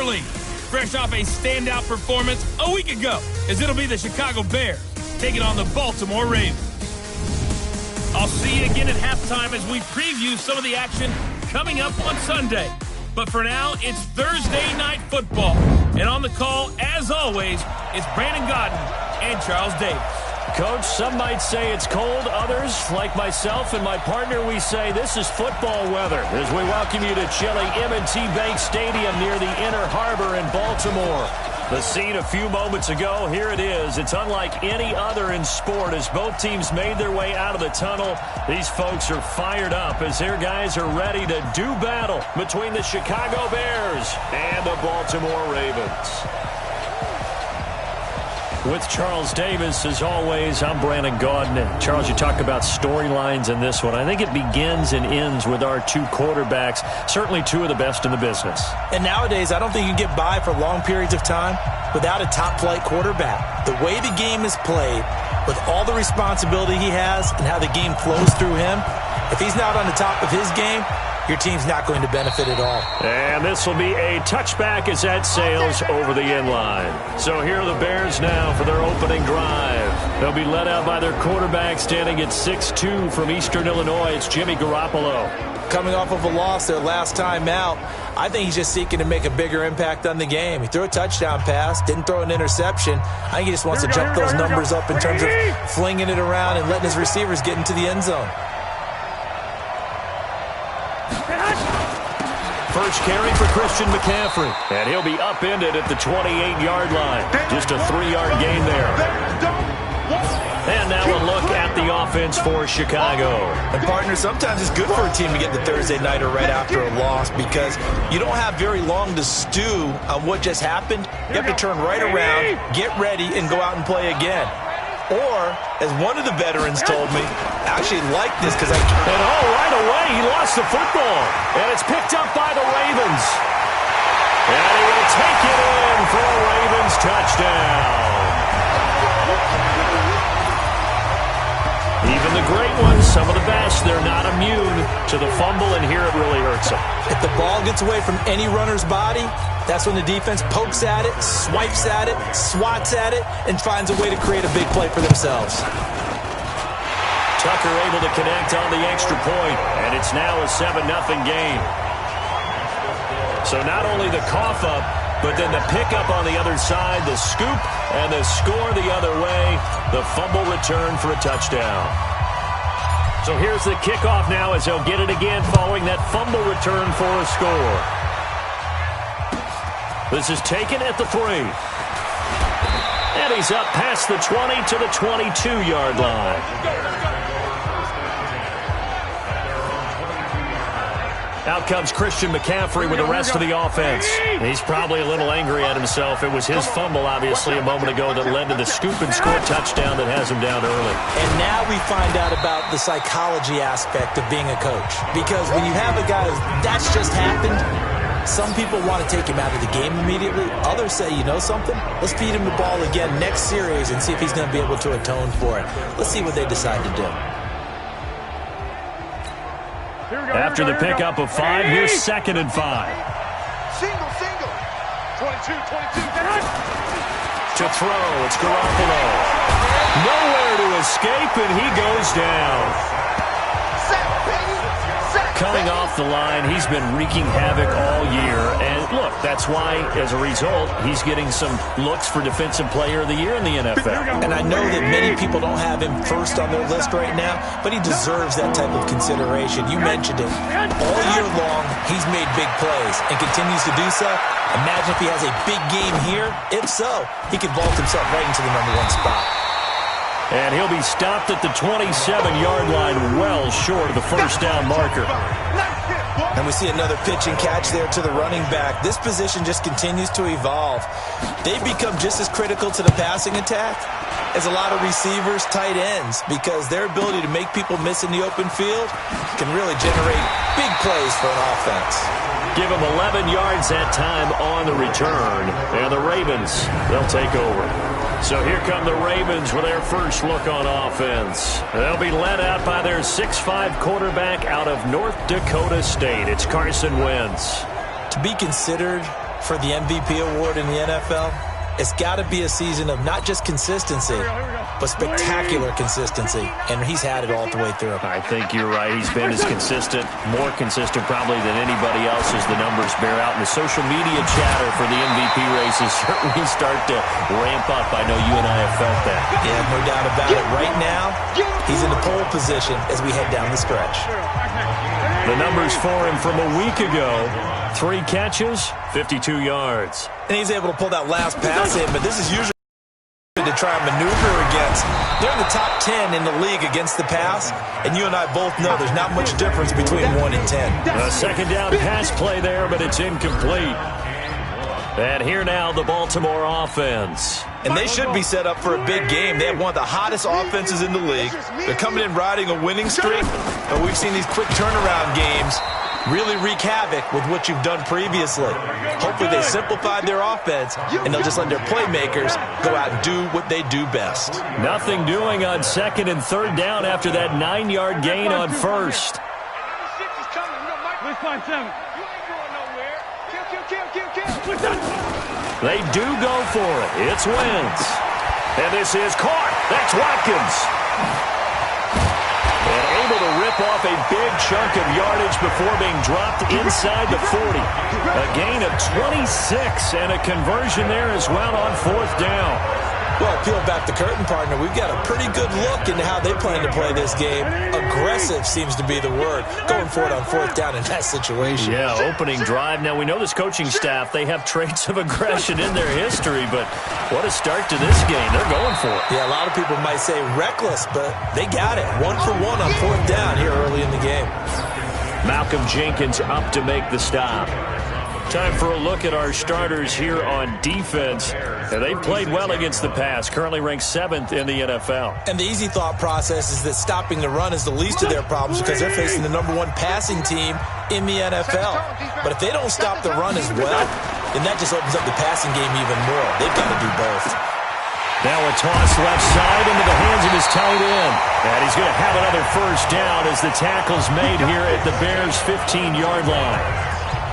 Orleans, fresh off a standout performance a week ago, as it'll be the Chicago Bears taking on the Baltimore Ravens. I'll see you again at halftime as we preview some of the action coming up on Sunday. But for now, it's Thursday Night Football. And on the call, as always, it's Brandon Gaudin and Charles Davis. Coach, some might say it's cold. Others, like myself and my partner, we say this is football weather as we welcome you to chilly M&T Bank Stadium near the Inner Harbor in Baltimore. The scene a few moments ago, here it is. It's unlike any other in sport as both teams made their way out of the tunnel. These folks are fired up as their guys are ready to do battle between the Chicago Bears and the Baltimore Ravens. With Charles Davis, as always, I'm Brandon Gaudin. And Charles, you talk about storylines in this one. I think it begins and ends with our two quarterbacks, certainly two of the best in the business. And nowadays, I don't think you can get by for long periods of time without a top-flight quarterback. The way the game is played, with all the responsibility he has and how the game flows through him, if he's not on the top of his game, your team's not going to benefit at all. And this will be a touchback as that sails over the end line. So here are the Bears now for their opening drive. They'll be led out by their quarterback standing at 6'2" from Eastern Illinois. It's Jimmy Garoppolo. Coming off of a loss their last time out, I think he's just seeking to make a bigger impact on the game. He threw a touchdown pass, didn't throw an interception. I think he just wants to jump those numbers up in terms of flinging it around and letting his receivers get into the end zone. First carry for Christian McCaffrey. And he'll be upended at the 28-yard line. Just a 3-yard gain there. And now a look at the offense for Chicago. And partner, sometimes it's good for a team to get the Thursday nighter right after a loss because you don't have very long to stew on what just happened. You have to turn right around, get ready, and go out and play again. Or, as one of the veterans told me, I actually like this because right away, he lost the football. And it's picked up by the Ravens. And he will take it in for a Ravens touchdown. Even the great ones, some of the best, they're not immune to the fumble, and here it really hurts them. If the ball gets away from any runner's body, that's when the defense pokes at it, swipes at it, swats at it, and finds a way to create a big play for themselves. Tucker able to connect on the extra point, and it's now a 7-0 game. So not only the cough up, but then the pickup on the other side, the scoop, and the score the other way, the fumble return for a touchdown. So here's the kickoff now as they'll get it again following that fumble return for a score. This is taken at the 3. And he's up past the 20 to the 22-yard line. Out comes Christian McCaffrey with the rest of the offense. He's probably a little angry at himself. It was his fumble, obviously, a moment ago that led to the scoop and score touchdown that has him down early. And now we find out about the psychology aspect of being a coach. Because when you have a guy that's just happened, some people want to take him out of the game immediately. Others say, you know something? Let's feed him the ball again next series and see if he's going to be able to atone for it. Let's see what they decide to do. After the pickup of 5, here's 2nd and 5. Single. 22. To throw, it's Garoppolo. Nowhere to escape, and he goes down. Coming off the line, he's been wreaking havoc all year. And look, that's why, as a result, he's getting some looks for Defensive Player of the Year in the NFL. And I know that many people don't have him first on their list right now, but he deserves that type of consideration. You mentioned it. All year long, he's made big plays and continues to do so. Imagine if he has a big game here. If so, he could vault himself right into the #1 spot. And he'll be stopped at the 27-yard line, well short of the first down marker. And we see another pitch and catch there to the running back. This position just continues to evolve. They become just as critical to the passing attack as a lot of receivers, tight ends, because their ability to make people miss in the open field can really generate big plays for an offense. Give him 11 yards that time on the return. And the Ravens, they'll take over. So here come the Ravens with their first look on offense. They'll be led out by their 6'5" quarterback out of North Dakota State. It's Carson Wentz. To be considered for the MVP award in the NFL, it's got to be a season of not just consistency, but spectacular consistency. And he's had it all the way through. I think you're right. He's been as consistent, more consistent probably than anybody else as the numbers bear out. And the social media chatter for the MVP races certainly start to ramp up. I know you and I have felt that. Yeah, no doubt about it. Right now, he's in the pole position as we head down the stretch. The numbers for him from a week ago: 3 catches, 52 yards. And he's able to pull that last pass in, but this is usually to try and maneuver against. They're in the top 10 in the league against the pass, and you and I both know there's not much difference between 1 and 10. A second down pass play there, but it's incomplete. And here now, the Baltimore offense. And they should be set up for a big game. They have one of the hottest offenses in the league. They're coming in riding a winning streak, but we've seen these quick turnaround games really wreak havoc with what you've done previously. Hopefully they simplified their offense, and they'll just let their playmakers go out and do what they do best. Nothing doing on 2nd and 3rd down after that 9-yard gain on 1st. They do go for it. It's Wentz. And this is caught. That's Watkins. And able to rip off a big chunk of yardage before being dropped inside the 40. A gain of 26 and a conversion there as well on 4th down. Well, peel back the curtain, partner. We've got a pretty good look into how they plan to play this game. Aggressive seems to be the word. Going for it on 4th down in that situation. Yeah, opening drive. Now, we know this coaching staff, they have traits of aggression in their history, but what a start to this game. They're going for it. Yeah, a lot of people might say reckless, but they got it. 1 for 1 on 4th down here early in the game. Malcolm Jenkins up to make the stop. Time for a look at our starters here on defense. They've played well against the pass, currently ranked 7th in the NFL. And the easy thought process is that stopping the run is the least of their problems because they're facing the #1 passing team in the NFL. But if they don't stop the run as well, then that just opens up the passing game even more. They've got to do both. Now a toss left side into the hands of his tight end. And he's going to have another 1st down as the tackle's made here at the Bears' 15-yard line.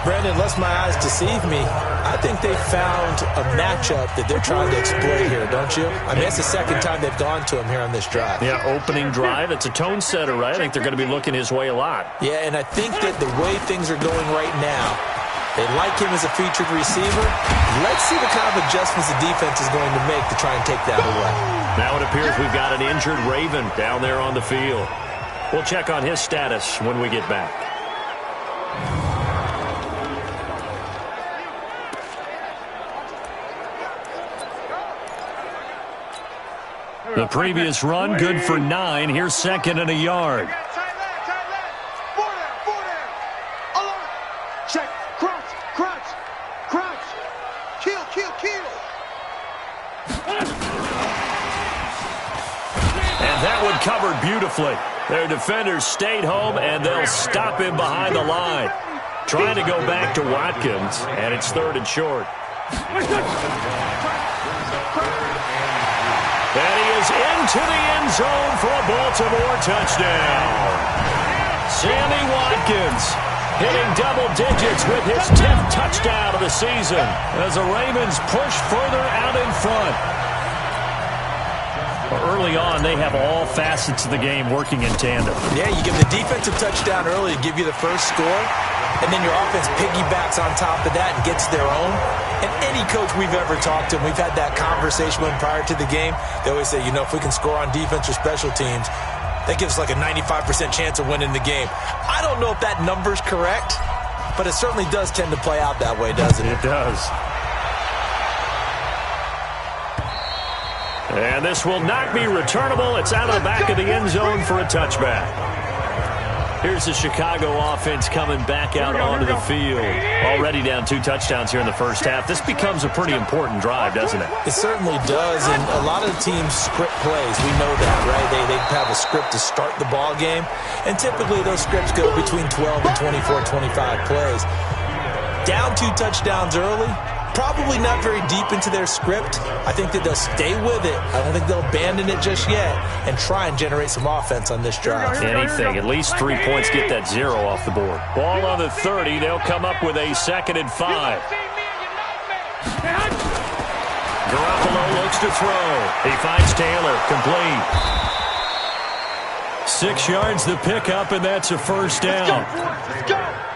Brandon, unless my eyes deceive me, I think they found a matchup that they're trying to exploit here, don't you? I mean, that's the second time they've gone to him here on this drive. Yeah, opening drive. It's a tone setter, right? I think they're going to be looking his way a lot. Yeah, and I think that the way things are going right now, they like him as a featured receiver. Let's see the kind of adjustments the defense is going to make to try and take that away. Now it appears we've got an injured Raven down there on the field. We'll check on his status when we get back. The previous run, good for 9. Here's 2nd and a yard. Check. Crunch. Kill. And that one covered beautifully. Their defenders stayed home, and they'll stop him behind the line. Trying to go back to Watkins, and it's 3rd and short. And he is into the end zone for a Baltimore touchdown. Sammy Watkins hitting double digits with his 10th touchdown of the season as the Ravens push further out in front. Early on, they have all facets of the game working in tandem. Yeah, you give the defensive touchdown early to give you the first score, and then your offense piggybacks on top of that and gets their own. And any coach we've ever talked to, and we've had that conversation with them prior to the game, they always say, if we can score on defense or special teams, that gives us like a 95% chance of winning the game. I don't know if that number's correct, but it certainly does tend to play out that way, doesn't it? It does. And this will not be returnable. It's out of the back of the end zone for a touchback. Here's the Chicago offense coming back out onto the field. Already down 2 touchdowns here in the first half. This becomes a pretty important drive, doesn't it? It certainly does, and a lot of the teams script plays. We know that, right? They have a script to start the ball game, and typically those scripts go between 12 and 24, 25 plays. Down 2 touchdowns early, probably not very deep into their script. I think that they'll stay with it. I don't think they'll abandon it just yet and try and generate some offense on this drive. Anything. At least 3 points, get that 0 off the board. Ball on the 30. They'll come up with a 2nd and 5. looks to throw. He finds Taylor. Complete. 6 yards the pickup, and that's a first down.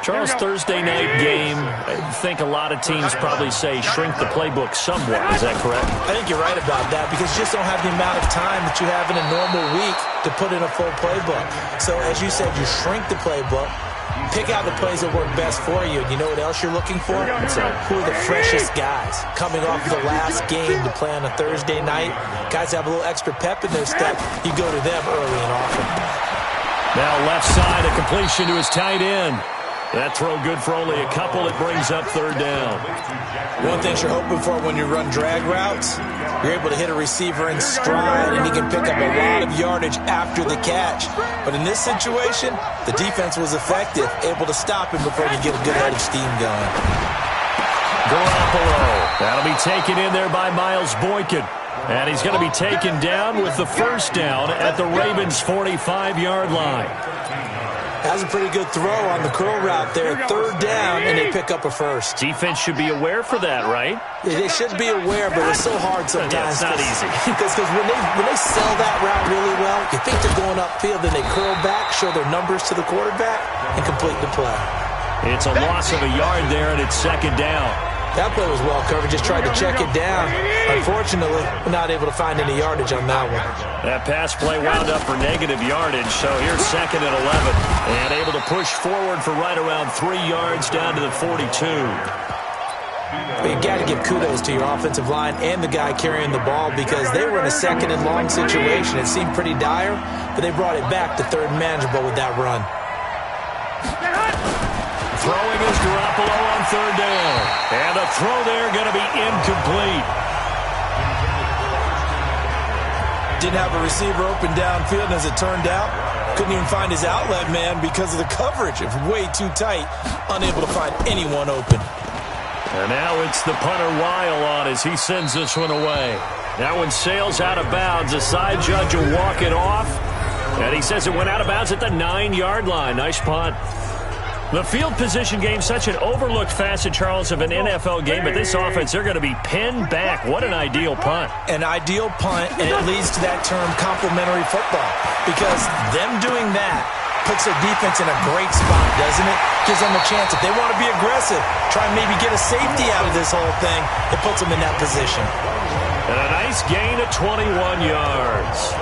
Charles, Thursday night game, I think a lot of teams probably say shrink the playbook somewhat. Is that correct? I think you're right about that because you just don't have the amount of time that you have in a normal week to put in a full playbook. So as you said, you shrink the playbook, pick out the plays that work best for you. And you know what else you're looking for? So who are the freshest guys coming off the last game to play on a Thursday night? Guys have a little extra pep in their step. You go to them early and often. Now left side, a completion to his tight end. That throw good for only a couple. It brings up third down. One thing you're hoping for when you run drag routes, you're able to hit a receiver in stride, and he can pick up a lot of yardage after the catch. But in this situation, the defense was effective, able to stop him before he get a good head of steam going. Garoppolo. That'll be taken in there by Miles Boykin. And he's going to be taken down with the first down at the Ravens' 45-yard line. That's a pretty good throw on the curl route there. Third down, and they pick up a first. Defense should be aware for that, right? Yeah, they should be aware, but it's so hard sometimes. Yeah, it's not easy. Because when they sell that route really well, you think they're going upfield, then they curl back, show their numbers to the quarterback, and complete the play. It's a loss of a yard there, and it's second down. That play was well covered, just tried to check it down. Unfortunately, we're not able to find any yardage on that one. That pass play wound up for negative yardage, so here's second and 11. And able to push forward for right around 3 yards down to the 42. But you got to give kudos to your offensive line and the guy carrying the ball because they were in a second and long situation. It seemed pretty dire, but they brought it back to third and manageable with that run. Throwing is Garoppolo on third down. And the throw there going to be incomplete. Didn't have a receiver open downfield, and as it turned out, couldn't even find his outlet man because of the coverage. It was way too tight, unable to find anyone open. And now it's the punter Weil on as he sends this one away. That one sails out of bounds. The side judge will walk it off. And he says it went out of bounds at the 9-yard line. Nice punt. The field position game, such an overlooked facet, Charles, of an NFL game. But this offense, they're going to be pinned back. What an ideal punt. An ideal punt, and it leads to that term complementary football. Because them doing that puts their defense in a great spot, doesn't it? Gives them a chance. If they want to be aggressive, try and maybe get a safety out of this whole thing, it puts them in that position. And a nice gain of 21 yards.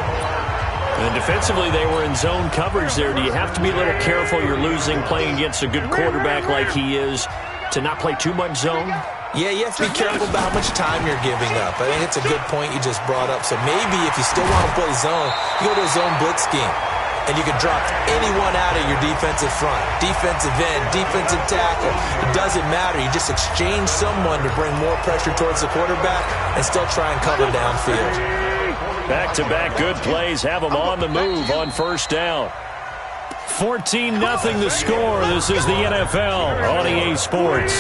And defensively, they were in zone coverage there. Do you have to be a little careful? You're losing, playing against a good quarterback like he is, to not play too much zone? Yeah, you have to be careful about how much time you're giving up. I think it's a good point you just brought up. So maybe if you still want to play zone, you go to a zone blitz scheme. And you can drop anyone out of your defensive front. Defensive end, defensive tackle. It doesn't matter. You just exchange someone to bring more pressure towards the quarterback and still try and cover downfield. Back-to-back good plays have them on the move on first down. 14-0 the score. This is the NFL on EA Sports.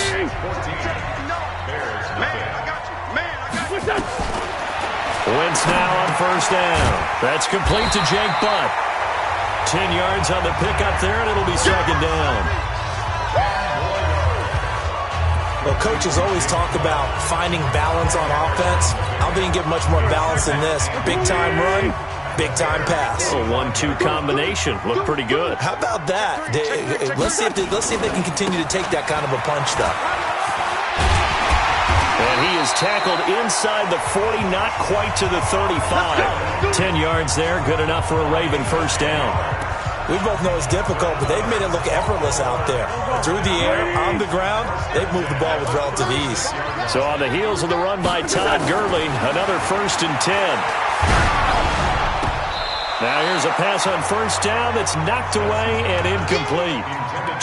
Wentz now on first down. That's complete to Jake Butt. 10 yards on the pickup there, and it'll be second down. Well, coaches always talk about finding balance on offense. I don't think you get much more balance than this. Big-time run, big-time pass. A 1-2 combination. Looked pretty good. How about that? Let's see if they can continue to take that kind of a punch, though. And he is tackled inside the 40, not quite to the 35. 10 yards there, good enough for a Raven first down. We both know it's difficult, but they've made it look effortless out there. Through the air, on the ground, they've moved the ball with relative ease. So on the heels of the run by Todd Gurley, another 1st and 10. Now here's a pass on first down that's knocked away and incomplete.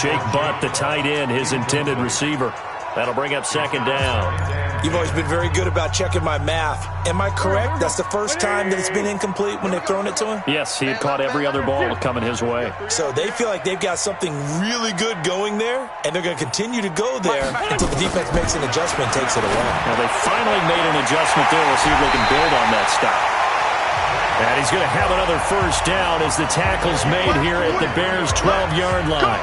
Jake Butt, the tight end, his intended receiver. That'll bring up second down. You've always been very good about checking my math. Am I correct? That's the first time that it's been incomplete when they've thrown it to him? Yes, he had caught every other ball coming his way. So they feel like they've got something really good going there, and they're going to continue to go there until the defense makes an adjustment and takes it away. Now they finally made an adjustment there. We'll see if they can build on that stop. And he's going to have another first down as the tackle's made here at the Bears' 12-yard line.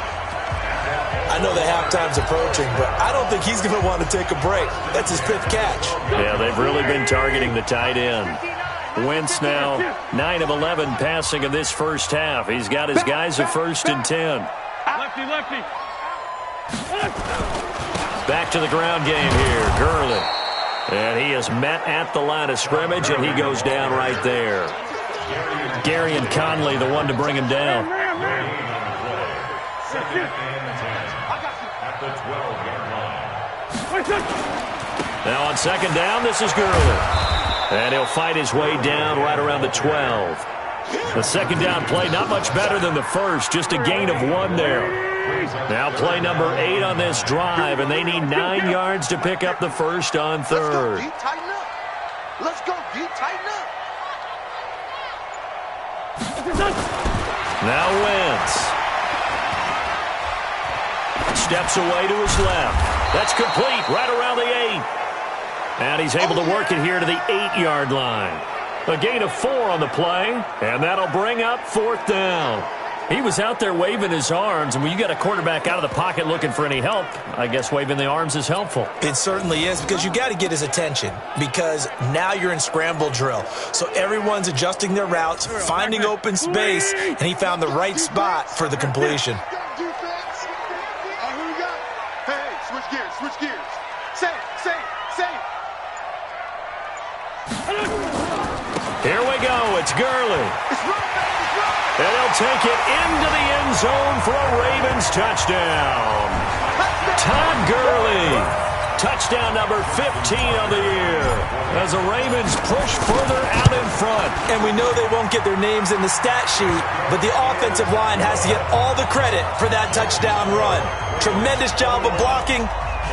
I know the halftime's approaching, but I don't think he's going to want to take a break. That's his 5th catch. Yeah, they've really been targeting the tight end. Wentz now 9 of 11 passing in this first half. He's got his guys a 1st and 10. Lefty, lefty. Back to the ground game here. Gurley. And he is met at the line of scrimmage, and he goes down right there. Gary and Conley, the one to bring him down. Now on 2nd down, this is Gurley. And he'll fight his way down right around the 12. The 2nd down play, not much better than the first, just a gain of 1 there. Now play number 8 on this drive, and they need 9 yards to pick up the first on 3rd. Let's go, D. Tighten up. Now Wentz. Steps away to his left. That's complete right around the 8. And he's able to work it here to the 8-yard line. A gain of 4 on the play, and that'll bring up 4th down. He was out there waving his arms, and when you got a quarterback out of the pocket looking for any help, I guess waving the arms is helpful. It certainly is, because you got to get his attention, because now you're in scramble drill. So everyone's adjusting their routes, finding open space, and he found the right spot for the completion. Hey, switch gears, switch gears. Save. Here we go. It's Gurley. It's run. And he'll take it into the end zone for a Ravens touchdown. Todd Gurley. Touchdown number 15 of the year as the Ravens push further out in front. And we know they won't get their names in the stat sheet, but the offensive line has to get all the credit for that touchdown run. Tremendous job of blocking,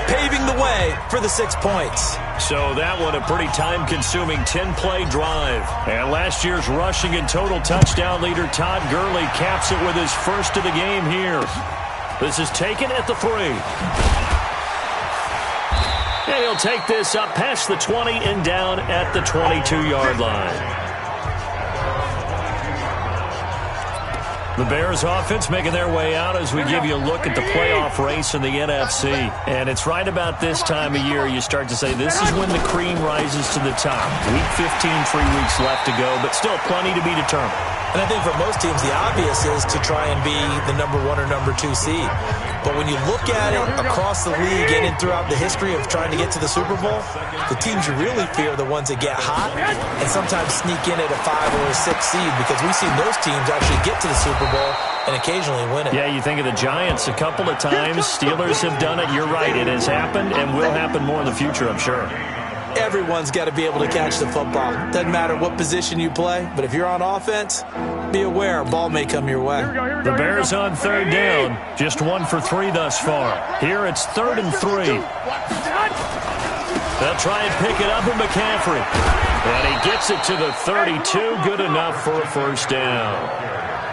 paving the way for the 6 points. So that one a pretty time-consuming 10-play drive. And last year's rushing and total touchdown leader Todd Gurley caps it with his first of the game here. This is taken at the 3. And he'll take this up past the 20 and down at the 22-yard line. The Bears offense making their way out as we give you a look at the playoff race in the NFC. And it's right about this time of year you start to say this is when the cream rises to the top. Week 15, 3 weeks left to go, but still plenty to be determined. And I think for most teams, the obvious is to try and be the number 1 or number 2 seed. But when you look at it across the league and throughout the history of trying to get to the Super Bowl, the teams you really fear are the ones that get hot and sometimes sneak in at a 5 or a 6 seed, because we've seen those teams actually get to the Super Bowl and occasionally win it. Yeah, you think of the Giants a couple of times. Steelers have done it. You're right. It has happened and will happen more in the future, I'm sure. Everyone's got to be able to catch the football. Doesn't matter what position you play, but if you're on offense, be aware a ball may come your way. The Bears on 3rd down. Just 1 for 3 thus far. Here it's 3rd and 3. They'll try and pick it up with McCaffrey. And he gets it to the 32. Good enough for a first down.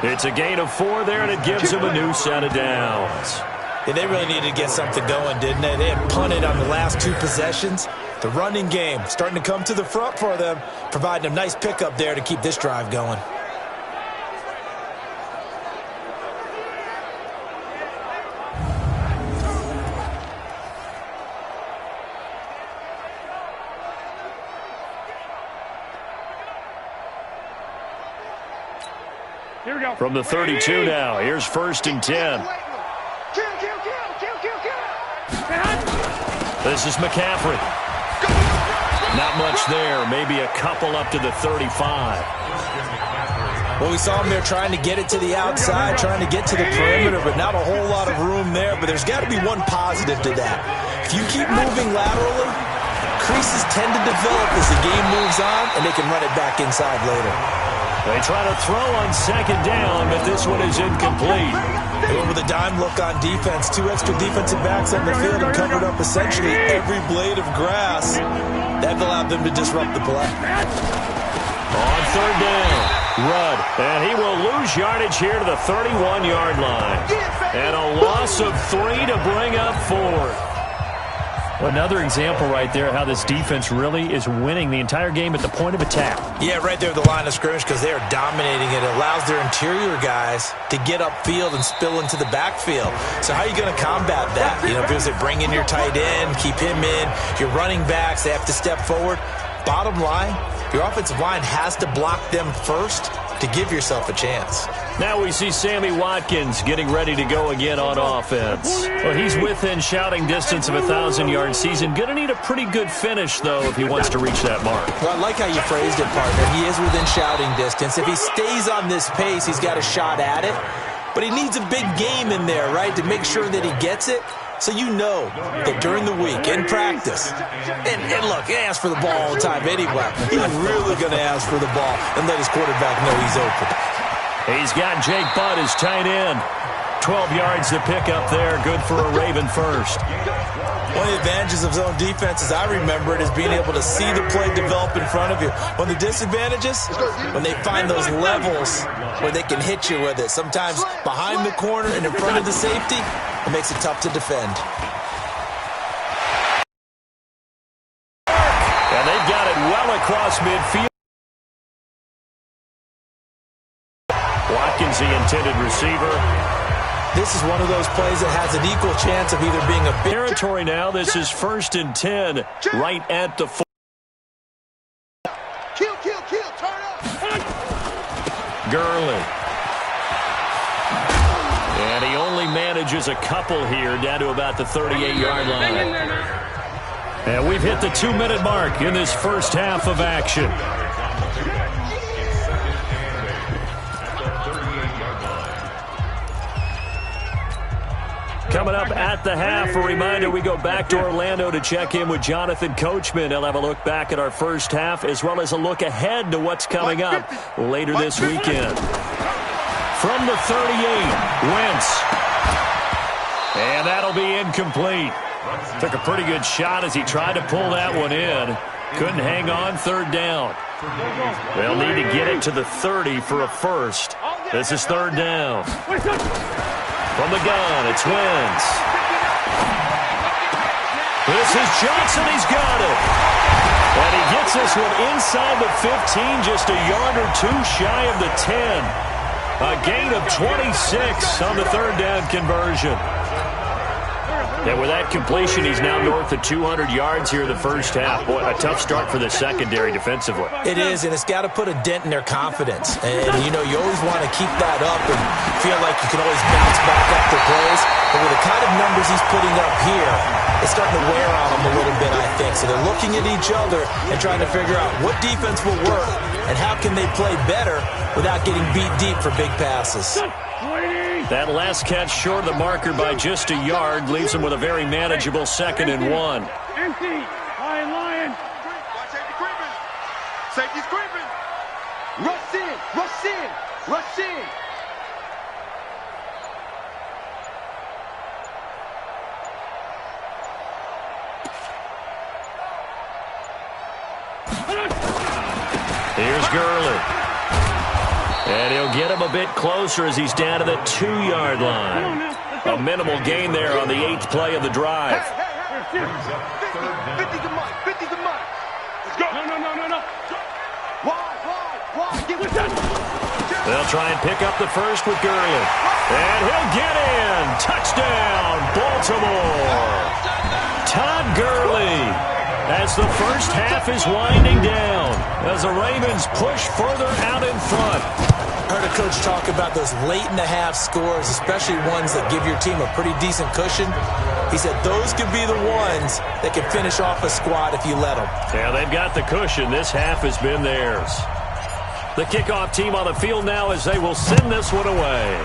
It's a gain of 4 there, and it gives them a new set of downs. Yeah, they really needed to get something going, didn't they? They had punted on the last 2 possessions. The running game starting to come to the front for them, providing a nice pickup there to keep this drive going. Here we go. From the 32 now, here's 1st and 10. Kill. This is McCaffrey. Not much there, maybe a couple up to the 35. Well, we saw him there trying to get it to the outside, trying to get to the perimeter, but not a whole lot of room there. But there's got to be one positive to that. If you keep moving laterally, creases tend to develop as the game moves on, and they can run it back inside later. They try to throw on 2nd down, but this one is incomplete. They went with a dime look on defense. 2 extra defensive backs on the field and covered up essentially every blade of grass. That allowed them to disrupt the play. On 3rd down, Rudd. And he will lose yardage here to the 31-yard line. And a loss of 3 to bring up 4th. Another example right there how this defense really is winning the entire game at the point of attack. Yeah, right there at the line of scrimmage because they are dominating it. It allows their interior guys to get upfield and spill into the backfield. So how are you going to combat that? You know, because they bring in your tight end, keep him in, your running backs, they have to step forward. Bottom line, your offensive line has to block them first to give yourself a chance. Now we see Sammy Watkins getting ready to go again on offense. Well, he's within shouting distance of a 1,000-yard season. Going to need a pretty good finish, though, if he wants to reach that mark. Well, I like how you phrased it, partner. He is within shouting distance. If he stays on this pace, he's got a shot at it. But he needs a big game in there, right, to make sure that he gets it. So you know that during the week, in practice, and look, he asks for the ball all the time anyway. He's really going to ask for the ball and let his quarterback know he's open. He's got Jake Butt, his tight end. 12 yards to pick up there. Good for a Raven first. One of the advantages of zone defense, as I remember it, is being able to see the play develop in front of you. One of the disadvantages, when they find those levels where they can hit you with it. Sometimes behind the corner and in front of the safety, it makes it tough to defend. And they've got it well across midfield. Watkins, the intended receiver. This is one of those plays that has an equal chance of either being a big territory now. This is 1st and 10, right at the 4. Kill, turn up. Gurley. And he only manages a couple here, down to about the 38-yard line. And we've hit the 2-minute mark in this first half of action. Coming up at the half, a reminder, we go back to Orlando to check in with Jonathan Coachman. He'll have a look back at our first half as well as a look ahead to what's coming up later this weekend. From the 38, Wentz. And that'll be incomplete. Took a pretty good shot as he tried to pull that one in. Couldn't hang on, 3rd down. They'll need to get it to the 30 for a first. This is 3rd down. From the gun, it's Wentz. This is Johnson, he's got it. And he gets this one inside the 15, just a yard or two shy of the 10. A gain of 26 on the 3rd down conversion. And with that completion, he's now north of 200 yards here in the first half. Boy, a tough start for the secondary defensively. It is, and it's got to put a dent in their confidence. And, you know, you always want to keep that up and feel like you can always bounce back after plays. But with the kind of numbers he's putting up here, it's starting to wear on them a little bit, I think. So they're looking at each other and trying to figure out what defense will work and how can they play better without getting beat deep for big passes. That last catch short of the marker by just a yard leaves them with a very manageable 2nd and 1. Empty. Lion. Watch safety creeping. Safety's creeping. Rush in. Here's Gurley. And he'll get him a bit closer as he's down to the 2-yard line. A minimal gain there on the 8th play of the drive. 50 to Mike. Let's go. No. Wide. Get with that. They'll try and pick up the first with Gurley. And he'll get in. Touchdown, Baltimore. Todd Gurley. As the first half is winding down, as the Ravens push further out in front. I heard a coach talk about those late-in-the-half scores, especially ones that give your team a pretty decent cushion. He said those could be the ones that can finish off a squad if you let them. Yeah, they've got the cushion. This half has been theirs. The kickoff team on the field now as they will send this one away.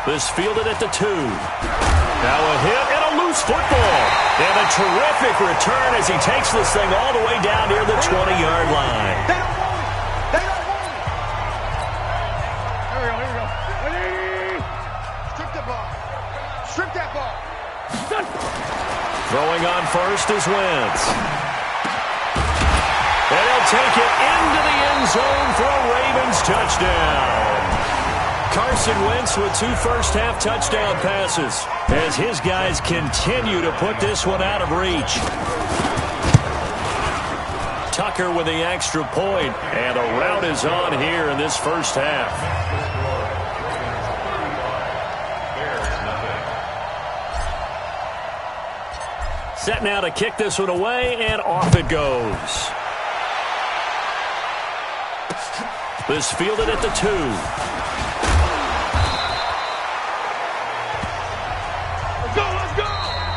This fielded at the 2. Now a hit and a loose football. And a terrific return as he takes this thing all the way down near the 20-yard line. They don't want it. Here we go. Strip that ball. Throwing on first is Wentz. And he'll take it into the end zone for a Ravens touchdown. Carson Wentz with 2 first-half touchdown passes as his guys continue to put this one out of reach. Tucker with the extra point, and a rout is on here in this first half. Set now to kick this one away, and off it goes. This fielded at the 2.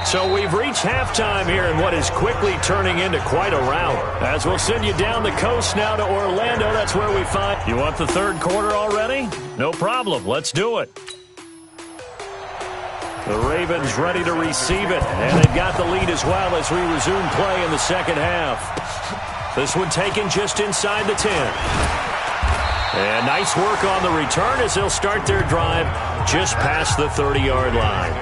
So we've reached halftime here in what is quickly turning into quite a rout. As we'll send you down the coast now to Orlando. That's where we find. You want the third quarter already? No problem. Let's do it. The Ravens ready to receive it, and they've got the lead as well as we resume play in the second half. This one taken just inside the 10. And nice work on the return as they'll start their drive just past the 30-yard line.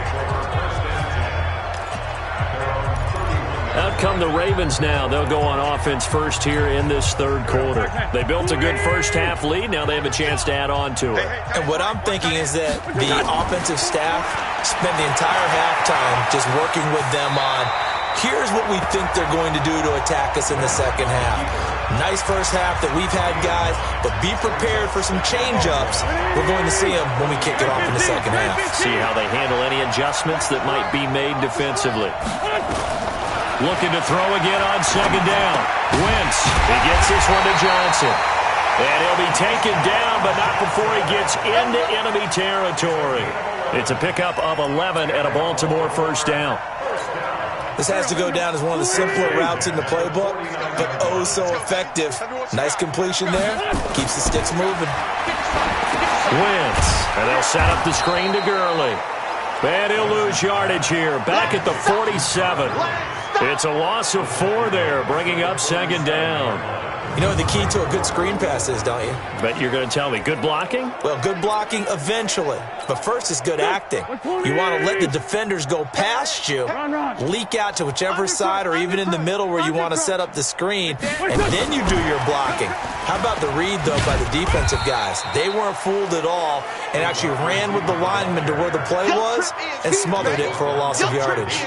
Out come the Ravens now. They'll go on offense first here in this third quarter. They built a good first-half lead. Now they have a chance to add on to it. And what I'm thinking is that the offensive staff spend the entire halftime just working with them on, here's what we think they're going to do to attack us in the second half. Nice first half that we've had, guys, but be prepared for some change-ups. We're going to see them when we kick it off in the second half. See how they handle any adjustments that might be made defensively. Looking to throw again on second down. Wentz, he gets this one to Johnson. And he'll be taken down, but not before he gets into enemy territory. It's a pickup of 11 and a Baltimore first down. This has to go down as one of the simpler routes in the playbook, but oh so effective. Nice completion there. Keeps the sticks moving. Wentz, and they'll set up the screen to Gurley. And he'll lose yardage here, back at the 47. It's a loss of 4 there, bringing up second down. You know what the key to a good screen pass is, don't you? Bet you're going to tell me. Good blocking? Well, good blocking eventually. But first is good acting. You want to let the defenders go past you, leak out to whichever side or even in the middle where you want to set up the screen, and then you do your blocking. How about the read, though, by the defensive guys? They weren't fooled at all and actually ran with the lineman to where the play was and smothered it for a loss of yardage.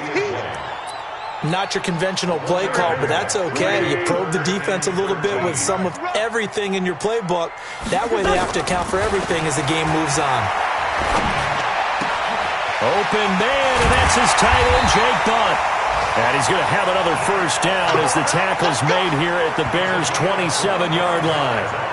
Not your conventional play call, but that's okay. You probe the defense a little bit with some of everything in your playbook. That way they have to account for everything as the game moves on. Open man, and that's his tight end, Jake Butt. And he's going to have another first down as the tackle's made here at the Bears' 27-yard line.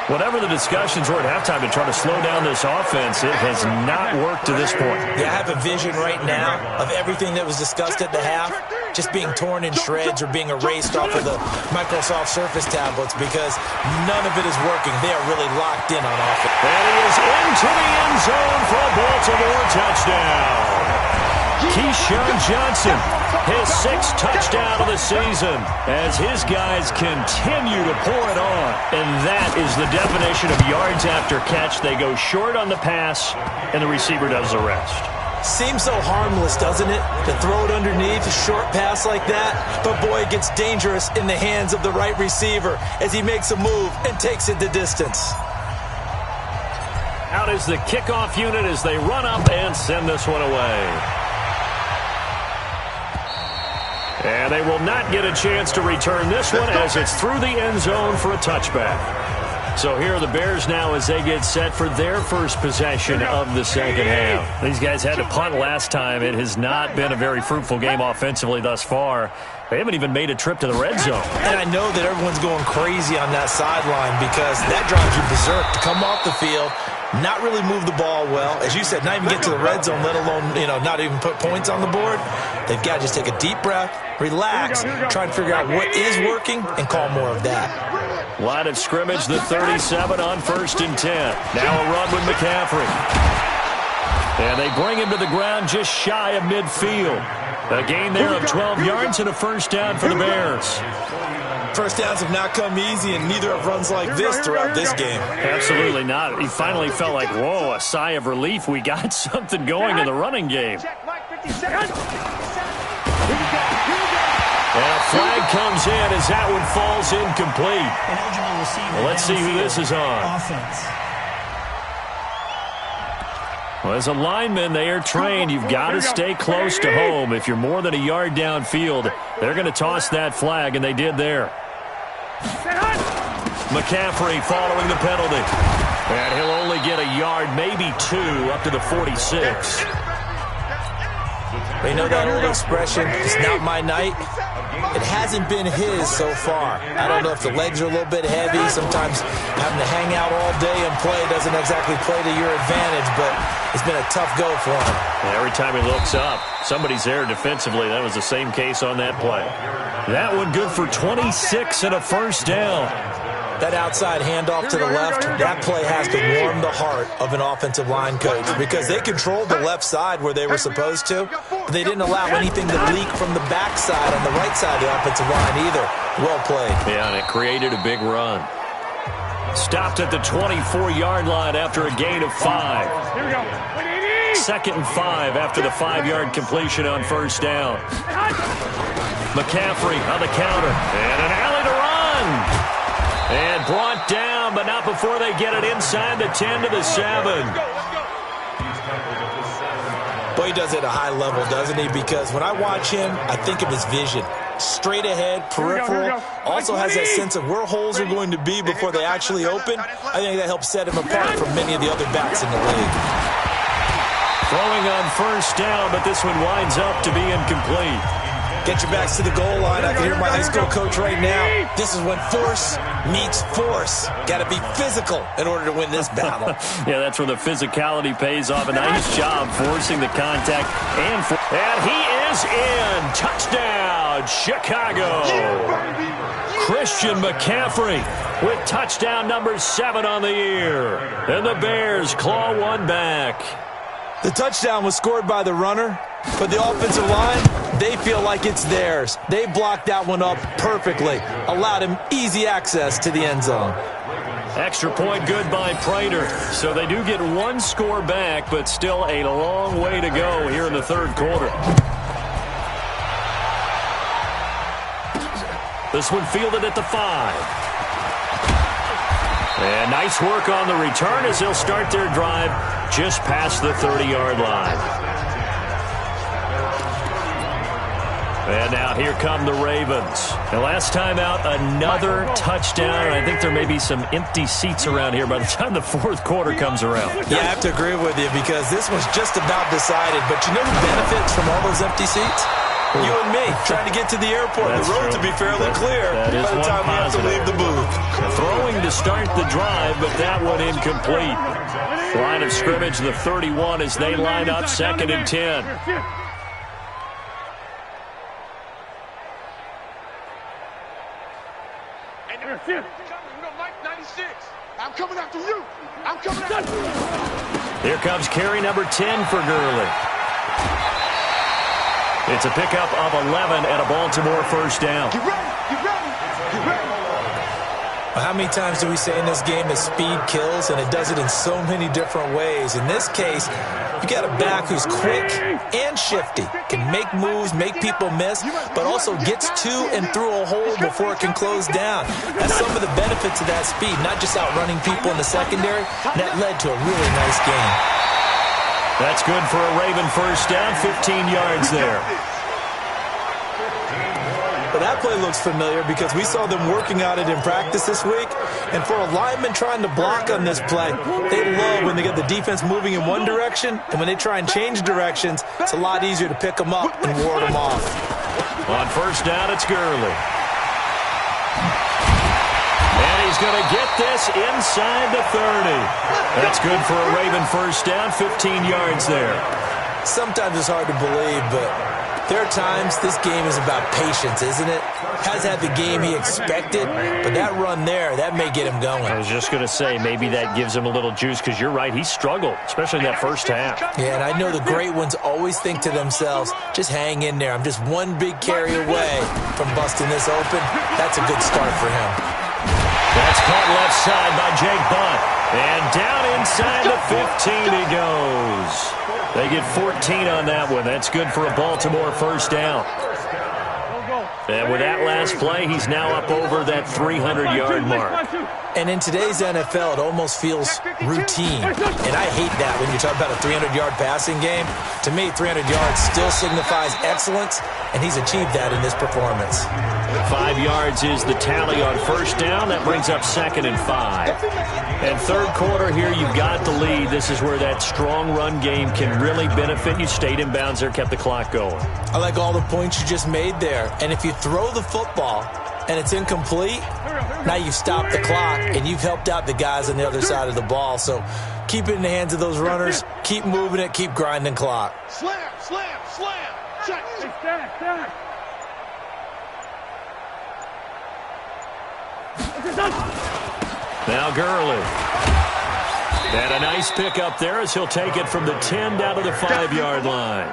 Whatever the discussions were at halftime to try to slow down this offense, it has not worked to this point. Yeah, I have a vision right now of everything that was discussed at the half just being torn in shreds or being erased off of the Microsoft Surface tablets because none of it is working. They are really locked in on offense. And he is into the end zone for a Baltimore touchdown. Keyshawn Johnson, his 6th touchdown of the season as his guys continue to pour it on. And that is the definition of yards after catch. They go short on the pass, and the receiver does the rest. Seems so harmless, doesn't it, to throw it underneath a short pass like that? But, boy, it gets dangerous in the hands of the right receiver as he makes a move and takes it the distance. Out is the kickoff unit as they run up and send this one away. And they will not get a chance to return this one as it's through the end zone for a touchback. So here are the Bears now as they get set for their first possession of the second half. These guys had to punt last time. It has not been a very fruitful game offensively thus far. They haven't even made a trip to the red zone. And I know that everyone's going crazy on that sideline because that drives you berserk to come off the field, not really move the ball well. As you said, not even get to the red zone, let alone, not even put points on the board. They've got to just take a deep breath, relax, try to figure out what is working, and call more of that. Line of scrimmage, the 37 on 1st and 10. Now a run with McCaffrey. And they bring him to the ground just shy of midfield. A gain there of 12 yards and a first down for the Bears. First downs have not come easy, and neither have runs like this throughout this game. Absolutely not. He finally felt like, whoa, a sigh of relief. We got something going in the running game. And a flag comes in as that one falls incomplete. Well, let's see who this is on. Well, as a lineman, they are trained. You've got to stay close to home. If you're more than a yard downfield, they're going to toss that flag, and they did there. McCaffrey following the penalty. And he'll only get a yard, maybe 2, up to the 46. You know that old expression, it's not my night? It hasn't been his so far. I don't know if the legs are a little bit heavy. Sometimes having to hang out all day and play doesn't exactly play to your advantage, but it's been a tough go for him. Every time he looks up, somebody's there defensively. That was the same case on that play. That one good for 26 and a first down. That outside handoff to the left, that play has to warm the heart of an offensive line coach because they controlled the left side where they were supposed to, but they didn't allow anything to leak from the backside on the right side of the offensive line either. Well played. Yeah, and it created a big run. Stopped at the 24-yard line after a gain of 5. Here we go. 2nd and 5 after the 5-yard completion on first down. McCaffrey on the counter. And an alley to run. And brought down, but not before they get it inside the 10 to the 7. Boy, he does it at a high level, doesn't he? Because when I watch him, I think of his vision. Straight ahead, peripheral. Also has that sense of where holes are going to be before they actually open. I think that helps set him apart from many of the other backs in the league. Throwing on first down, but this one winds up to be incomplete. Get your backs to the goal line. I can hear my high school coach right now. This is when force meets force. Got to be physical in order to win this battle. Yeah, that's where the physicality pays off. A nice job forcing the contact. And he is in. Touchdown, Chicago. Christian McCaffrey with touchdown number 7 on the year. And the Bears claw one back. The touchdown was scored by the runner, but the offensive line, they feel like it's theirs. They blocked that one up perfectly, allowed him easy access to the end zone. Extra point good by Prater. So they do get one score back, but still a long way to go here in the third quarter. This one fielded at the 5. And nice work on the return as they'll start their drive just past the 30-yard line. And now here come the Ravens. The last time out, another touchdown. I think there may be some empty seats around here by the time the fourth quarter comes around. Yeah, I have to agree with you because this one's just about decided. But you know who benefits from all those empty seats? You and me, trying to get to the airport. That's the road true. to be fairly clear by the time we have to leave the booth. Throwing to start the drive, but that one incomplete. Line of scrimmage, the 31 as they line up 2nd and 10. I'm coming after you. I'm coming after you. Here comes carry number 10 for Gurley. It's a pickup of 11 and a Baltimore first down. Get ready. Get ready. Get ready. How many times do we say in this game that speed kills, and it does it in so many different ways? In this case, you got a back who's quick and shifty, can make moves, make people miss, but also gets to and through a hole before it can close down. That's some of the benefits of that speed, not just outrunning people in the secondary. That led to a really nice game. That's good for a Raven first down, 15 yards there. But that play looks familiar because we saw them working on it in practice this week. And for a lineman trying to block on this play, they love when they get the defense moving in one direction. And when they try and change directions, it's a lot easier to pick them up and ward them off. On first down, it's Gurley. And he's going to get this inside the 30. That's good for a Raven first down, 15 yards there. Sometimes it's hard to believe, but there are times this game is about patience, isn't it? Has had the game he expected, but that run there, that may get him going. I was just going to say, maybe that gives him a little juice because you're right, he struggled, especially in that first half. Yeah, and I know the great ones always think to themselves, just hang in there. I'm just one big carry away from busting this open. That's a good start for him. That's caught left side by Jake Butt. And down inside the 15 he goes. They get 14 on that one. That's good for a Baltimore first down. And with that last play, he's now up over that 300-yard mark. And in today's NFL, it almost feels routine. And I hate that when you talk about a 300-yard passing game. To me, 300 yards still signifies excellence, and he's achieved that in this performance. 5 yards is the tally on first down. That brings up 2nd and 5. And third quarter here, you've got the lead. This is where that strong run game can really benefit you. Stayed in bounds there, kept the clock going. I like all the points you just made there. And if you throw the football and it's incomplete, now you've stopped the clock and you've helped out the guys on the other side of the ball. So keep it in the hands of those runners. Keep moving it. Keep grinding clock. Slam, slam, slam. Check. Stack. Now Gurley. And a nice pick up there as he'll take it from the 10 down to the 5-yard line.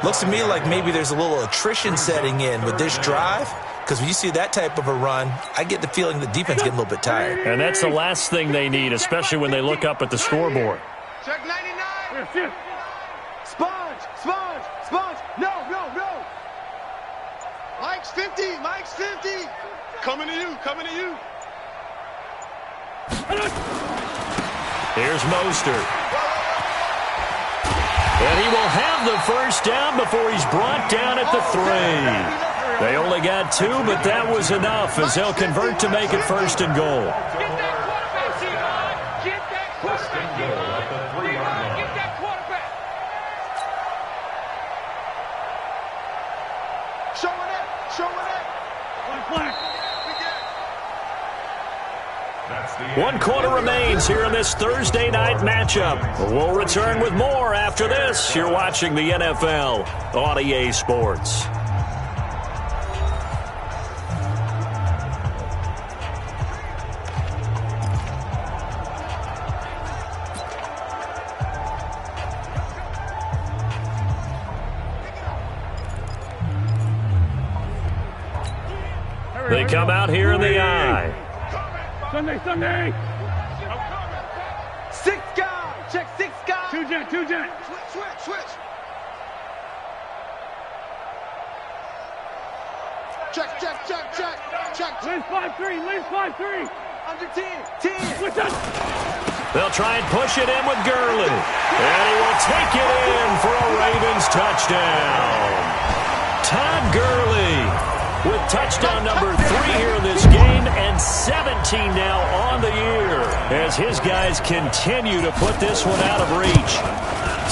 Looks to me like maybe there's a little attrition setting in with this drive. Because when you see that type of a run, I get the feeling the defense getting a little bit tired. And that's the last thing they need, especially when they look up at the scoreboard. Check 99. Sponge. No. Mike's 50. Coming to you. Here's Mostert. And he will have the first down before he's brought down at the 3. They only got 2, but that was enough as they'll convert to make it 1st and goal. Get that quarterback, Get that quarterback. Showing it. Flag. 1 quarter remains here in this Thursday night matchup. We'll return with more after this. You're watching the NFL on EA Sports. They come out here in the eye. Sunday. 6 guys. Check 6 guys. 2 jet. Switch. Check. Liz 5-3. Under 10. What's that? They'll try and push it in with Gurley. And he will take it in for a Ravens touchdown. Todd Gurley with touchdown number 3 here in this game, and 17 now on the year as his guys continue to put this one out of reach.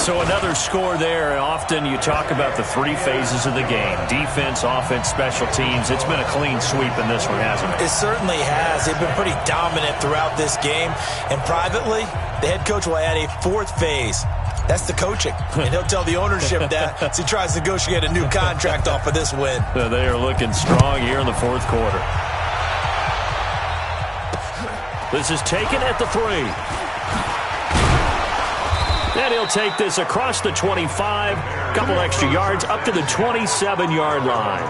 So another score there. Often you talk about the 3 phases of the game: defense, offense, special teams. It's been a clean sweep in this one, hasn't it? It certainly has. They've been pretty dominant throughout this game. And privately, the head coach will add a 4th phase. That's the coaching. And he'll tell the ownership that as he tries to negotiate a new contract off of this win. They are looking strong here in the 4th quarter. This is taken at the 3. And he'll take this across the 25, couple extra yards, up to the 27-yard line.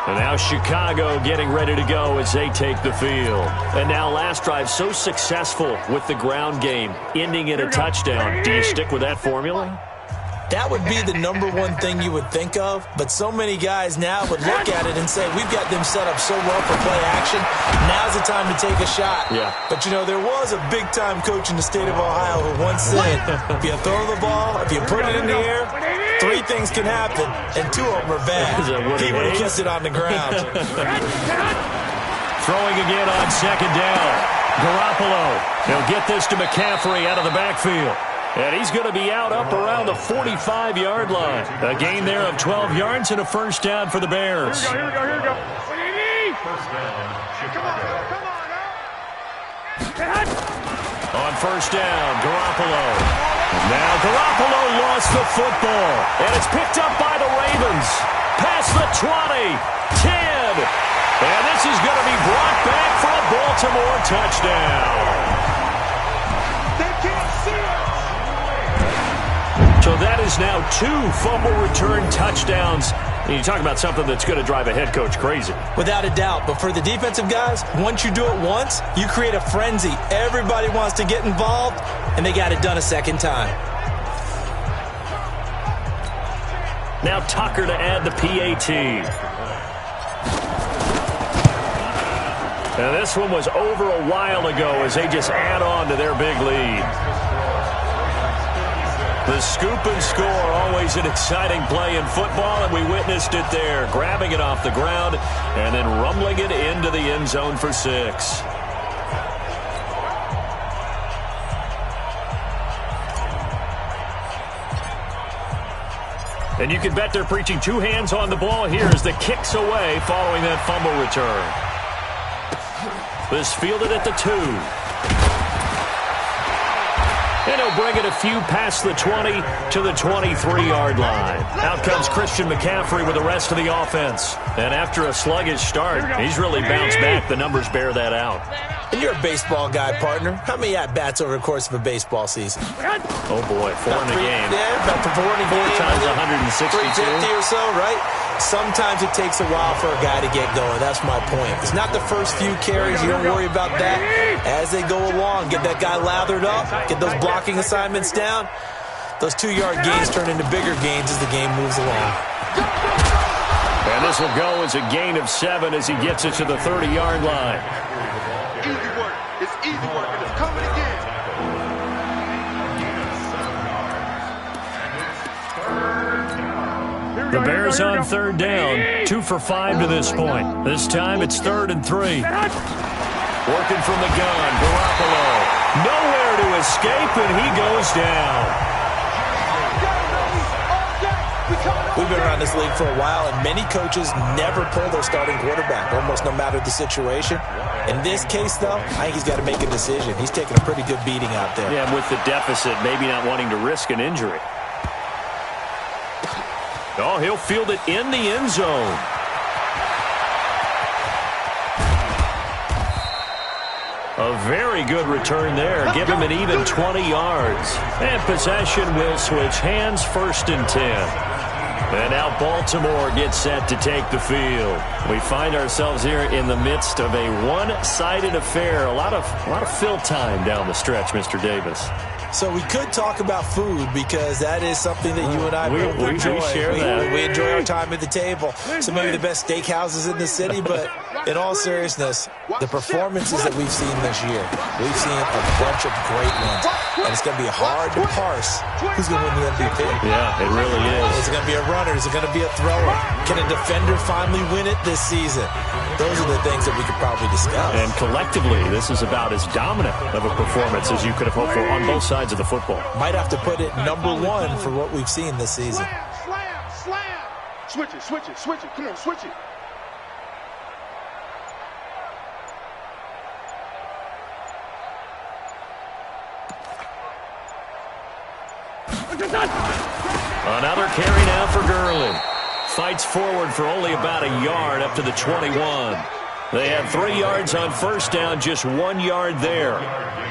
And now Chicago getting ready to go as they take the field. And now last drive so successful with the ground game, ending in a touchdown. Do you stick with that formula? That would be the number one thing you would think of, but so many guys now would look at it and say, we've got them set up so well for play action, now's the time to take a shot. Yeah. But, you know, there was a big-time coach in the state of Ohio who once said, if you throw the ball, if you put it in the air, 3 things can happen, and 2 of them are bad. He would have kissed it on the ground. Throwing again on 2nd down. Garoppolo. He'll get this to McCaffrey out of the backfield. And he's going to be out up around the 45-yard line. A gain there of 12 yards and a first down for the Bears. Here we go. First down, Chicago. Come on. On first down, Garoppolo. Now Garoppolo lost the football. And it's picked up by the Ravens. Past the 20, 10. And this is going to be brought back for a Baltimore touchdown. They can't see us. So that is now 2 fumble return touchdowns. And you talk about something that's going to drive a head coach crazy. Without a doubt. But for the defensive guys, once you do it once, you create a frenzy. Everybody wants to get involved, and they got it done a second time. Now Tucker to add the PAT. And this one was over a while ago as they just add on to their big lead. The scoop and score, always an exciting play in football, and we witnessed it there, grabbing it off the ground and then rumbling it into the end zone for 6. And you can bet they're preaching 2 hands on the ball here as the kick's away following that fumble return. This fielded at the 2. And he'll bring it a few past the 20 to the 23-yard line. Out comes Christian McCaffrey with the rest of the offense. And after a sluggish start, he's really bounced back. The numbers bear that out. And you're a baseball guy, partner. How many at-bats over the course of a baseball season? Oh, boy, 4 in a game. Yeah, about the 4 in a game. 4 times 162. 350 or so, right? Sometimes it takes a while for a guy to get going. That's my point. It's not the first few carries. You don't worry about that. As they go along, get that guy lathered up, get those blocking assignments down. Those 2-yard gains turn into bigger gains as the game moves along. And this will go as a gain of 7 as he gets it to the 30-yard line. Easy work. It's easy work, and it's coming again. The Bears on 3rd down, 2 for 5 to this point. This time it's 3rd and 3. Working from the gun, Garoppolo. Nowhere to escape, and he goes down. We've been around this league for a while, and many coaches never pull their starting quarterback, almost no matter the situation. In this case, though, I think he's got to make a decision. He's taking a pretty good beating out there. Yeah, with the deficit, maybe not wanting to risk an injury. Oh, he'll field it in the end zone. A very good return there. Give him an even 20 yards. And possession will switch hands, 1st and 10. And now Baltimore gets set to take the field. We find ourselves here in the midst of a one-sided affair. A lot of fill time down the stretch, Mr. Davis. So we could talk about food because that is something that you and I both enjoy. We share that. We enjoy our time at the table. So maybe the best steakhouses in the city, but in all seriousness, the performances that we've seen this year, we've seen a bunch of great ones. And it's going to be hard to parse who's going to win the MVP. Yeah, it really is. Is it going to be a runner? Is it going to be a thrower? Can a defender finally win it this season? Those are the things that we could probably discuss. And collectively, this is about as dominant of a performance as you could have hoped for on both sides of the football. Might have to put it number 1 for what we've seen this season. Slam. Switch it. Come on, switch it. Another carry now for Gurley. Fights forward for only about a yard up to the 21. They have 3 yards on 1st down, just 1 yard there.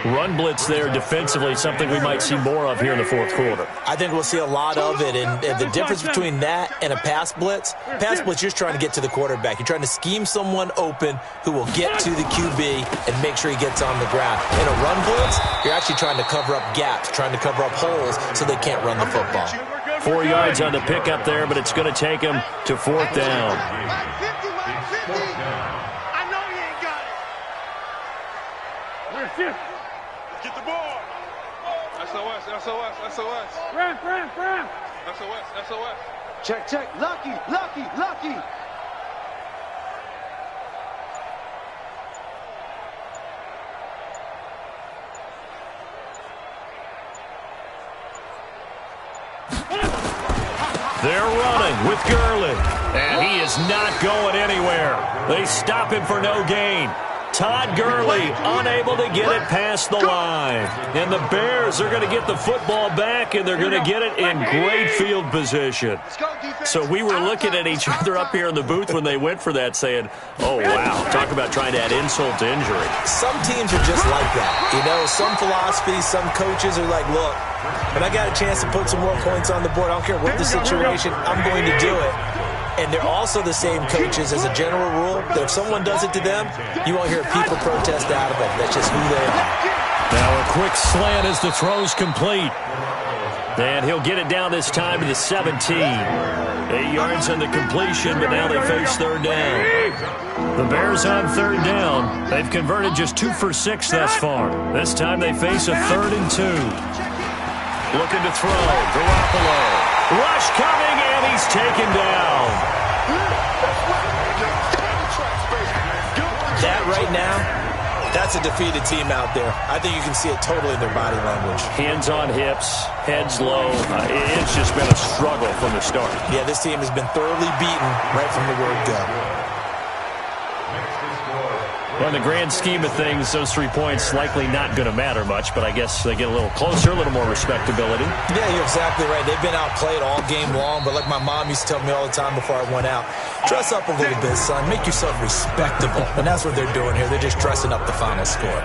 Run blitz there defensively, something we might see more of here in the 4th quarter. I think we'll see a lot of it, and the difference between that and a pass blitz, you're just trying to get to the quarterback. You're trying to scheme someone open who will get to the QB and make sure he gets on the ground. In a run blitz, you're actually trying to cover up gaps, trying to cover up holes so they can't run the football. 4 yards on the pickup there, but it's going to take him to 4th down. Get the ball. SOS. Run. SOS. Check. Lucky. They're running with Gurley, and he is not going anywhere. They stop him for no gain. Todd Gurley unable to get it past the line. And the Bears are going to get the football back, and they're going to get it in great field position. So we were looking at each other up here in the booth when they went for that saying, oh, wow, talk about trying to add insult to injury. Some teams are just like that. You know, some philosophies, some coaches are like, look, when I got a chance to put some more points on the board, I don't care what the situation, I'm going to do it. And they're also the same coaches as a general rule that if someone does it to them, you won't hear people protest out of it. That's just who they are. Now a quick slant as the throw's complete. And he'll get it down this time to the 17. 8 yards on the completion, but now they face third down. The Bears on third down. They've converted just 2 for 6 thus far. This time they face a 3rd and 2. Looking to throw. Garoppolo. Rush coming, and he's taken down. That right now, that's a defeated team out there. I think you can see it totally in their body language. Hands on hips, heads low. It's just been a struggle from the start. Yeah, this team has been thoroughly beaten right from the word go. Well, in the grand scheme of things, those 3 points likely not going to matter much, but I guess they get a little closer, a little more respectability. Yeah, you're exactly right. They've been outplayed all game long, but like my mom used to tell me all the time before I went out, dress up a little bit, son. Make yourself respectable. And that's what they're doing here. They're just dressing up the final score.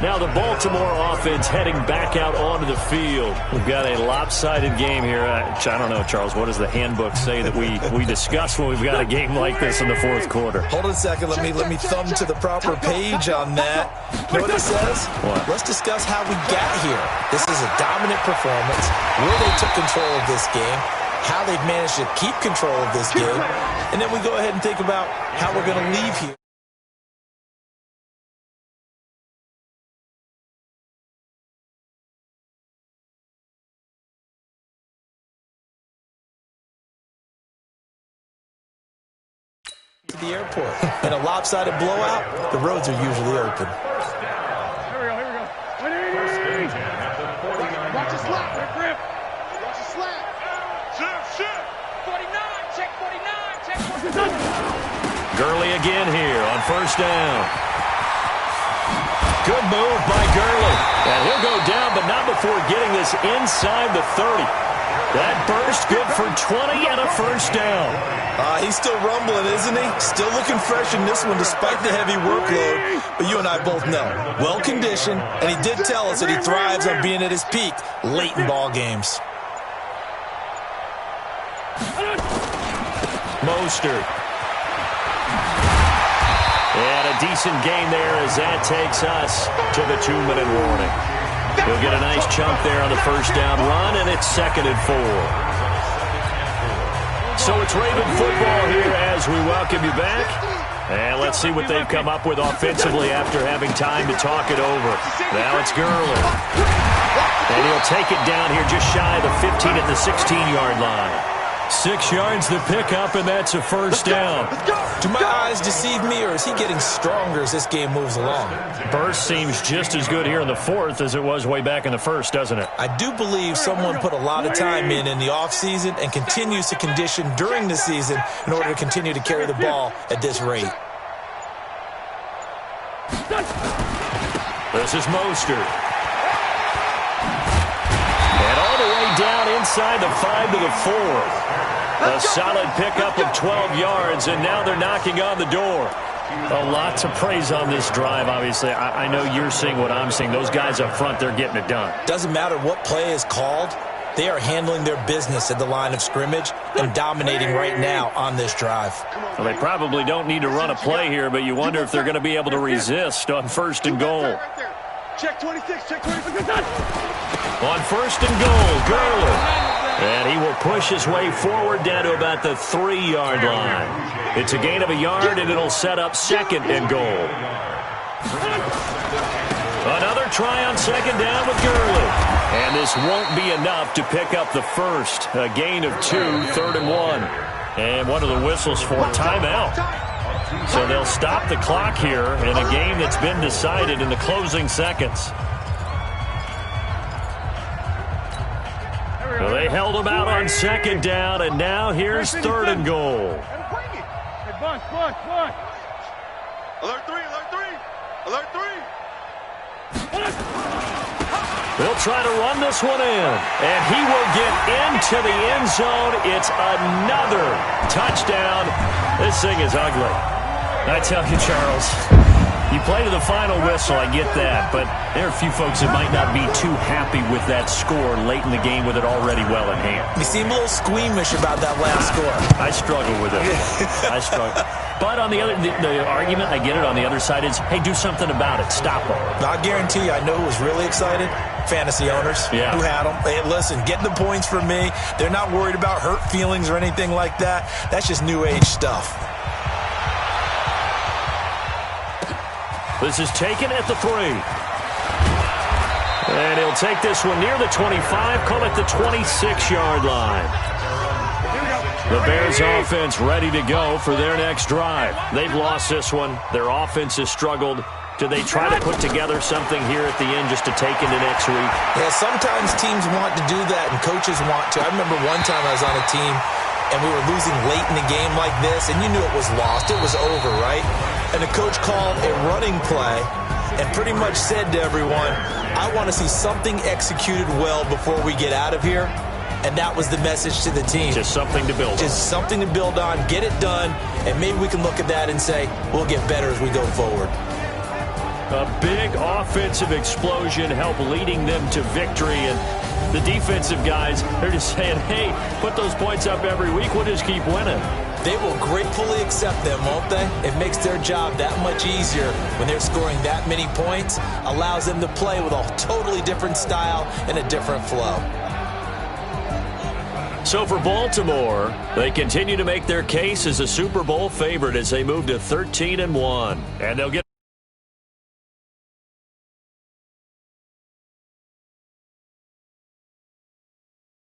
Now the Baltimore offense heading back out onto the field. We've got a lopsided game here. I don't know, Charles, what does the handbook say that we discuss when we've got a game like this in the fourth quarter? Hold on a second. Let me thumb to the proper page on that. You know what it says? What? Let's discuss how we got here. This is a dominant performance, where they took control of this game, how they've managed to keep control of this game, and then we go ahead and think about how we're going to leave here. To the airport. In a lopsided blowout, the roads are usually open. Here we go. 180. Watch the slap. Grip. Watch the slap. Shift. 49, check 49, check 49. Gurley again here on first down. Good move by Gurley. And he'll go down, but not before getting this inside the 30. That burst good for 20 and a first down. He's still rumbling, isn't he? Still looking fresh in this one despite the heavy workload. But you and I both know, well-conditioned, and he did tell us that he thrives on being at his peak late in ball games. Mostert. And a decent gain there as that takes us to the 2-minute warning. He'll get a nice chunk there on the first down run, and it's 2nd and 4. So it's Raven football here as we welcome you back. And let's see what they've come up with offensively after having time to talk it over. Now it's Gurley. And he'll take it down here just shy of the 15 at the 16-yard line. 6 yards to pick up, and that's a first down. Do my eyes deceive me, or is he getting stronger as this game moves along? Burst seems just as good here in the fourth as it was way back in the first, doesn't it? I do believe someone put a lot of time in the offseason and continues to condition during the season in order to continue to carry the ball at this rate. This is Mostert. And all the way down inside the 5 to the 4. A solid pickup of 12 yards, and now they're knocking on the door. A lot to praise on this drive, obviously. I know you're seeing what I'm seeing. Those guys up front, they're getting it done. Doesn't matter what play is called. They are handling their business at the line of scrimmage and dominating right now on this drive. Well, they probably don't need to run a play here, but you wonder if they're going to be able to resist on 1st and goal. Check 26, check 26. On 1st and goal, Gurley. And he will push his way forward down to about the 3-yard line. It's a gain of a yard, and it'll set up 2nd and goal. Another try on 2nd down with Gurley. And this won't be enough to pick up the first. A gain of 2, 3rd and 1. And one of the whistles for timeout. So they'll stop the clock here in a game that's been decided in the closing seconds. So they held him out on 2nd down, and now here's 3rd and goal. Hey, bunch. Alert 3, alert 3. Alert 3. They'll try to run this one in, and he will get into the end zone. It's another touchdown. This thing is ugly. I tell you, Charles, You play to the final whistle, I get that, but there are a few folks that might not be too happy with that score late in the game with it already well in hand. You seem a little squeamish about that last score. I struggle with it. I struggle. But on the other, the argument, I get it, on the other side is, hey, do something about it. Stop them. I guarantee you, I know who was really excited. Fantasy owners who had them. Hey, listen, get the points from me. They're not worried about hurt feelings or anything like that. That's just new age stuff. This is taken at the 3. And he'll take this one near the 25, call it the 26-yard line. The Bears offense ready to go for their next drive. They've lost this one. Their offense has struggled. Do they try to put together something here at the end just to take into next week? Yeah, sometimes teams want to do that and coaches want to. I remember one time I was on a team and we were losing late in the game like this, and you knew it was lost. It was over, right? And the coach called a running play and pretty much said to everyone, I want to see something executed well before we get out of here. And that was the message to the team. Just something to build on. Just something to build on, get it done, and maybe we can look at that and say, we'll get better as we go forward. A big offensive explosion helped leading them to victory. And the defensive guys, they're just saying, hey, put those points up every week. We'll just keep winning. They will gratefully accept them, won't they? It makes their job that much easier when they're scoring that many points. Allows them to play with a totally different style and a different flow. So for Baltimore, they continue to make their case as a Super Bowl favorite as they move to 13-1. And they'll get